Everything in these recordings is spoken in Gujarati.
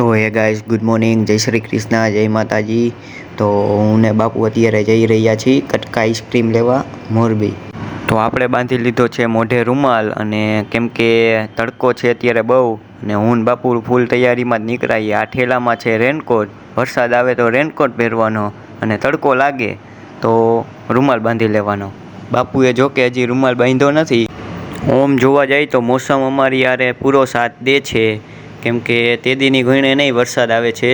તો હે ગાઈસ, ગુડ મોર્નિંગ, જય શ્રી કૃષ્ણ, જય માતાજી. તો હું ને બાપુ અત્યારે જઈ રહ્યા છીએ કટકા આઈસ્ક્રીમ લેવા મોરબી. તો આપણે બાંધી લીધો છે મોઢે રૂમાલ, અને કેમ કે તડકો છે અત્યારે બહુ, અને હું ને બાપુ ફૂલ તૈયારીમાં જ નીકળાઈએ. આ ઠેલામાં છે રેનકોટ, વરસાદ આવે તો રેનકોટ પહેરવાનો, અને તડકો લાગે તો રૂમાલ બાંધી લેવાનો. બાપુએ જો કે હજી રૂમાલ બાંધ્યો નથી. ઓમ જોવા જાય તો મોસમ અમારી યારે પૂરો સાથ દે છે, કેમ કે તે દીની ઘણે નહીં વરસાદ આવે છે,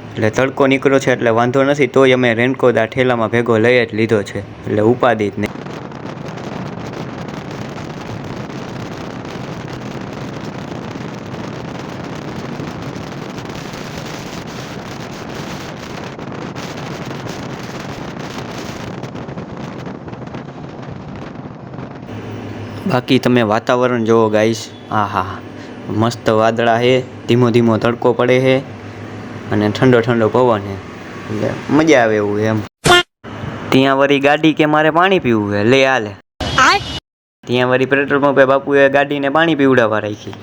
એટલે તડકો નીકળ્યો છે એટલે વાંધો નથી. તોય અમે રેનકોટ આ ઠેલામાં ભેગો લઈ જ લીધો છે, એટલે ઉપાધિ જ નહીં. બાકી તમે વાતાવરણ જોવો ગાઈસ, આહા મસ્ત વાદળા છે, ધીમો ધીમો તડકો પડે છે, અને ઠંડો ઠંડો પવન છે, એટલે મજા આવે એવું એમ. ત્યાં વળી ગાડી કે મારે પાણી પીવું છે, લે હાલે. ત્યાં વળી પેટ્રોલ પંપે બાપુએ ગાડીને પાણી પીવડાવવા રાખી.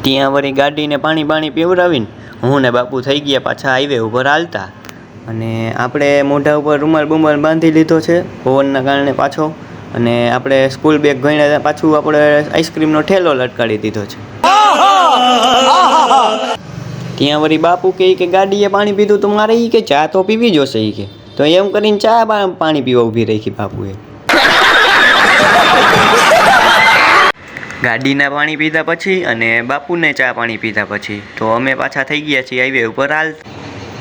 ત્યાં વળી ગાડીને પાણી પીવડાવીને હું ને બાપુ થઈ ગયા પાછા હાઈવે ઉપર હાલતા. અને આપણે મોઢા ઉપર રૂમાલ બુમાલ બાંધી લીધો છે પવનના કારણે પાછો, અને આપણે સ્કૂલ બેગ ગઈને પાછું આપણે આઈસ્ક્રીમનો ઠેલો લટકાડી દીધો છે. ત્યાં વળી બાપુ કહે કે ગાડીએ પાણી પીધું તો મારે કે ચા તો પીવી જોશે કે, તો એમ કરીને ચા પાણી પીવા ઊભી રાખી બાપુએ. ગાડીના પાણી પીધા પછી અને બાપુને ચા પાણી પીધા પછી તો અમે પાછા થઈ ગયા છીએ હાઈવે ઉપર હાલ.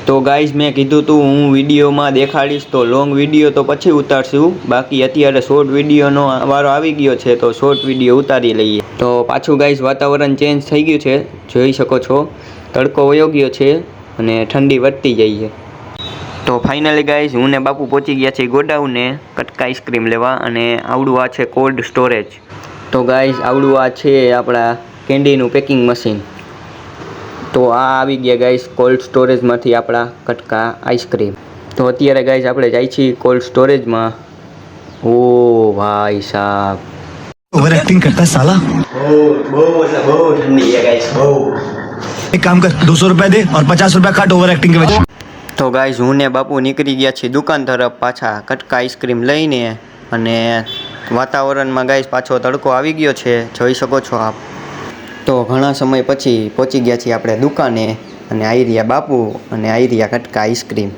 તો ગાઈઝ, મેં કીધું તું હું વિડીયોમાં દેખાડીશ, તો લોંગ વિડીયો તો પછી ઉતારશું, બાકી અત્યારે શોર્ટ વિડીયોનો વારો આવી ગયો છે, તો શોર્ટ વિડીયો ઉતારી લઈએ. તો પાછું ગાઈઝ વાતાવરણ ચેન્જ થઈ ગયું છે, જોઈ શકો છો, તડકો વયો ગયો છે અને ઠંડી વધતી જાય છે. તો ફાઇનલી ગાઈઝ, હું ને બાપુ પહોંચી ગયા છીએ ગોડાઉને કટકા આઈસ્ક્રીમ લેવા, અને આવડું આ છે કોલ્ડ સ્ટોરેજ. તો ગાઈઝ, આવડું આ છે આપણા કેન્ડીનું પેકિંગ મશીન. તો આ આવી ગયા ગાઈઝ કોલ્ડ સ્ટોરેજમાંથી આપણા કટકા આઈસ્ક્રીમ. તો અત્યારે ગાઈઝ આપણે જાય છીએ કોલ્ડ સ્ટોરેજમાં. ઓ ભાઈ સાહેબ, ઓવર एक्टिंग करता है साला. બહુ ઠંડી છે ગાઈઝ, બહુ. एक काम कर, 200 रुपए दे और 50 रुपए काट ओवर एक्टिंग के वजह. તો ગાઈઝ, હું ને બાપુ નીકળી ગયા છીએ દુકાન તરફ પાછા કટકા આઈસ્ક્રીમ લઈને, અને વાતાવરણમાં ગાઈઝ પાછો તડકો આવી ગયો છે, જોઈ શકો છો આપ. તો ઘણા સમય પછી પહોંચી ગયા છીએ આપણે દુકાને, અને આવી રહ્યા બાપુ અને આવી રહ્યા કટકા આઈસ્ક્રીમ.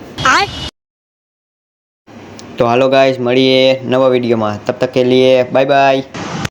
તો હાલો ગાઈઝ, મળીએ નવા વિડીયોમાં, તબ તક કે લીએ બાય બાય.